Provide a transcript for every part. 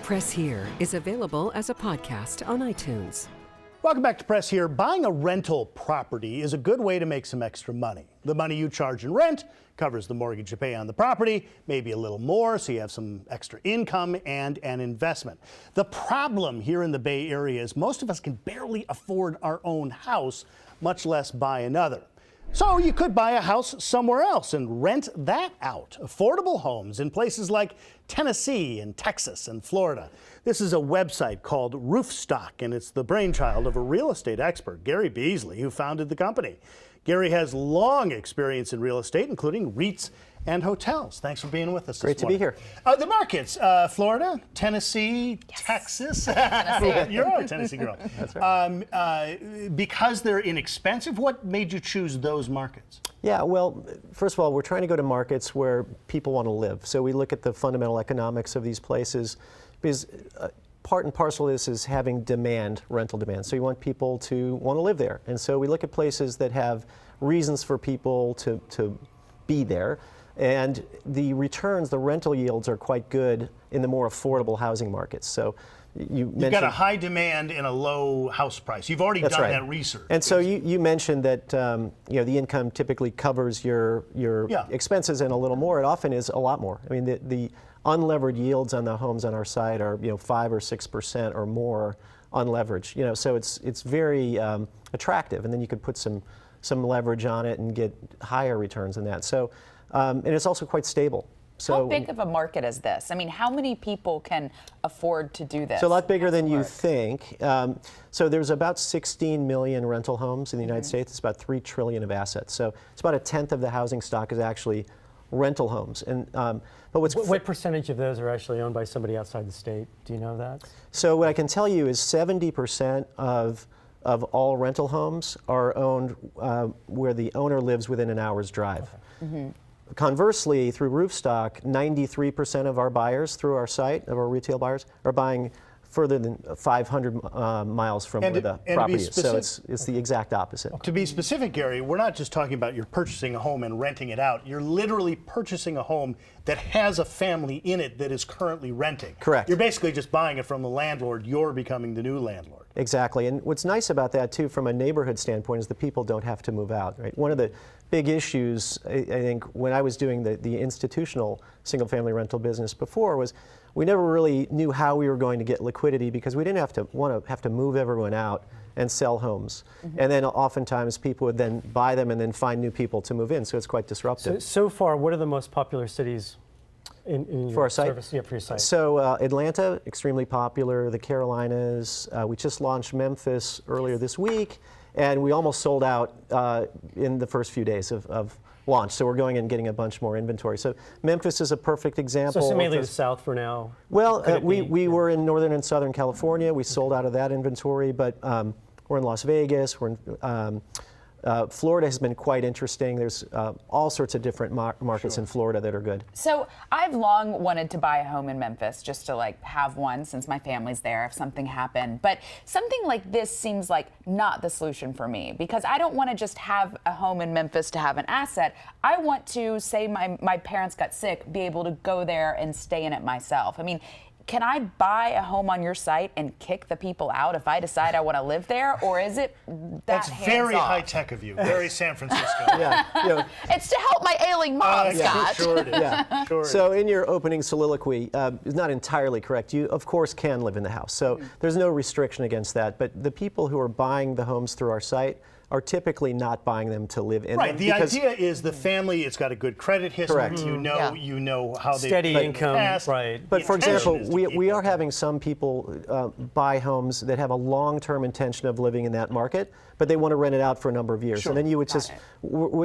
Press Here is available as a podcast on iTunes. Welcome back to Press Here. Buying a rental property is a good way to make some extra money. The money you charge in rent covers the mortgage you pay on the property, maybe a little more, so you have some extra income and an investment. The problem here in the Bay Area is most of us can barely afford our own house, much less buy another. So you could buy a house somewhere else and rent that out. Affordable homes in places like Tennessee and Texas and Florida. This is a website called Roofstock, and it's the brainchild of a real estate expert, Gary Beasley, who founded the company. Gary has long experience in real estate, including REITs and hotels. Thanks for being with us. Great to be here. The markets, Florida, Tennessee, yes. Texas. You're a Tennessee girl. That's right. Because they're inexpensive, what made you choose those markets? Yeah, well, first of all, we're trying to go to markets where people want to live. So we look at the fundamental economics of these places, because part and parcel of this is having demand, rental demand. So you want people to want to live there. And so we look at places that have reasons for people to be there. And the returns, the rental yields are quite good in the more affordable housing markets. So you've got a high demand and a low house price. You've already done that research. And so you mentioned that the income typically covers your expenses and a little more. It often is a lot more. I mean, the unlevered yields on the homes on our site are 5 or 6% or more unleveraged. So it's very attractive, and then you could put some leverage on it and get higher returns than that. So and it's also quite stable. So, how big of a market is this? I mean, how many people can afford to do this? So a lot bigger than you think. So there's about 16 million rental homes in the United States. It's about 3 trillion of assets. So it's about a tenth of the housing stock is actually rental homes. And but what percentage of those are actually owned by somebody outside the state? Do you know that? So what I can tell you is 70% of all rental homes are owned where the owner lives within an hour's drive. Okay. Conversely, through Roofstock, 93% of our buyers through our site, of our retail buyers, are buying further than 500 miles from where the property is. So it's the exact opposite. To be specific, Gary, we're not just talking about you're purchasing a home and renting it out. You're literally purchasing a home that has a family in it that is currently renting. Correct. You're basically just buying it from the landlord. You're becoming the new landlord. Exactly. And what's nice about that, too, from a neighborhood standpoint, is the people don't have to move out. Right? One of the big issues, I think, when I was doing the institutional single-family rental business before was we never really knew how we were going to get liquidity because we didn't have to move everyone out and sell homes. And then oftentimes people would then buy them and then find new people to move in, so it's quite disruptive. So far, what are the most popular cities in for our site? service? Yeah, for your site. So Atlanta, extremely popular. The Carolinas, we just launched Memphis earlier this week, and we almost sold out in the first few days of launch. So we're going and getting a bunch more inventory. So Memphis is a perfect example. So mainly the South for now? Well, we were in Northern and Southern California. We sold out of that inventory, but we're in Las Vegas. We're in Florida has been quite interesting. There's all sorts of different markets in Florida that are good. So I've long wanted to buy a home in Memphis just to have one since my family's there if something happened. But something like this seems like not the solution for me because I don't want to just have a home in Memphis to have an asset. I want to, say my parents got sick, be able to go there and stay in it myself. I mean, can I buy a home on your site and kick the people out if I decide I want to live there, or is it That's very high tech of you, very San Francisco. It's to help my ailing mom, Scott. Sure it is. Sure So in your opening soliloquy, it's not entirely correct. You, of course, can live in the house. So there's no restriction against that. But the people who are buying the homes through our site are typically not buying them to live in them. Right. The idea is the family, it's got a good credit history. Correct. You know how they steady income. Right. But for example, we are having some people buy homes that have a long-term intention of living in that market, but they want to rent it out for a number of years. Sure. And then you would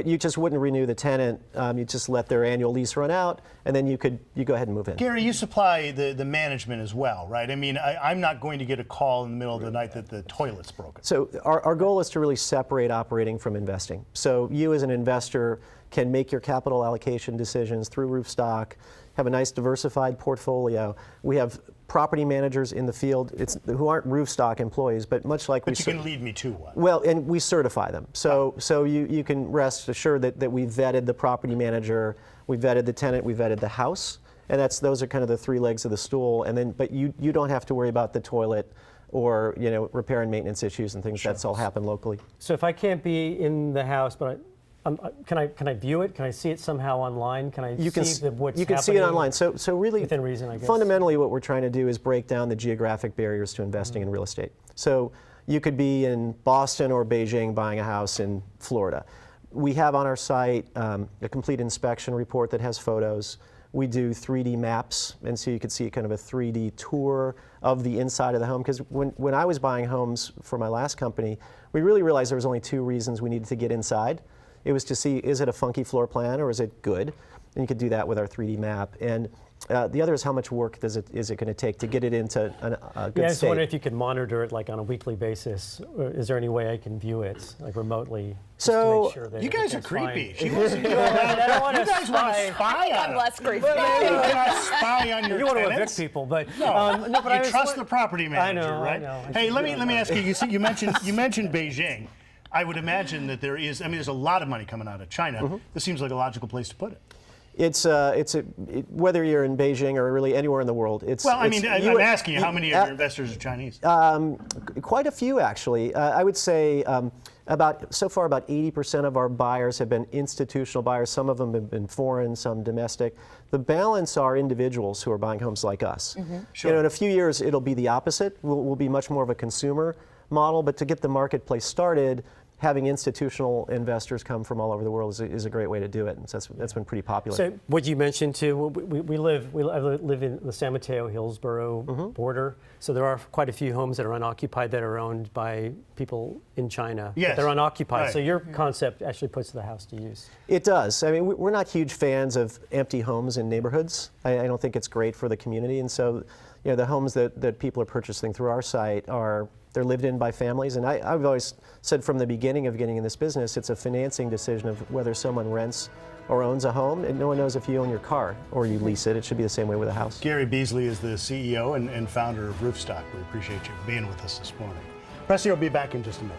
you just wouldn't renew the tenant. You just let their annual lease run out, and then you go ahead and move in. Gary, you supply the management as well, right? I mean, I'm not going to get a call in the middle of the night that the toilet's broken. So our goal is to really separate operating from investing. So you as an investor can make your capital allocation decisions through Roofstock, have a nice diversified portfolio. We have property managers in the field who aren't Roofstock employees, but much like But you can lead me to one. Well, and we certify them. So you can rest assured that we vetted the property manager, we vetted the tenant, we vetted the house, And those are kind of the three legs of the stool. And then, but you don't have to worry about the toilet or repair and maintenance issues and things. Sure. That's all happen locally. So if I can't be in the house, but can I view it? Can I see it somehow online? Can I see what's happening? You can see it online. So really, within reason, I guess. Fundamentally, what we're trying to do is break down the geographic barriers to investing in real estate. So you could be in Boston or Beijing buying a house in Florida. We have on our site a complete inspection report that has photos. We do 3D maps, and so you could see kind of a 3D tour of the inside of the home. Because when I was buying homes for my last company, we really realized there was only two reasons we needed to get inside. It was to see, is it a funky floor plan or is it good? And you could do that with our 3D map. And the other is how much work is it going to take to get it into a good state? I was state. wondering if you could monitor it like on a weekly basis. Or is there any way I can view it like remotely? So to make sure that you guys are everything's creepy. fine? She wants to go around. I don't want You to guys want to spy. spy on I'm us. less creepy. You want to spy on your You want to tenants? evict people, but No, but I you was trust won- the property manager, I right? know. Hey, let me ask you. You mentioned Beijing. I would imagine that there's a lot of money coming out of China. Mm-hmm. This seems like a logical place to put it. Whether you're in Beijing or really anywhere in the world, I'm asking you, how many of your investors are Chinese? Quite a few, actually. I would say so far about 80% of our buyers have been institutional buyers. Some of them have been foreign, some domestic. The balance are individuals who are buying homes like us. Mm-hmm. Sure. In a few years, it'll be the opposite. We'll be much more of a consumer model, but to get the marketplace started, having institutional investors come from all over the world is a great way to do it, and so that's been pretty popular. So what you mentioned too, I live in the San Mateo Hillsborough border, so there are quite a few homes that are unoccupied that are owned by people in China. Yes. But they're unoccupied, Right. so your concept actually puts the house to use. It does. I mean, we're not huge fans of empty homes in neighborhoods. I don't think it's great for the community, and so the homes that people are purchasing through our site they're lived in by families, and I've always said from the beginning of getting in this business, it's a financing decision of whether someone rents or owns a home, and no one knows if you own your car or you lease it. It should be the same way with a house. Gary Beasley is the CEO and founder of Roofstock. We appreciate you being with us this morning. Pressy will be back in just a minute.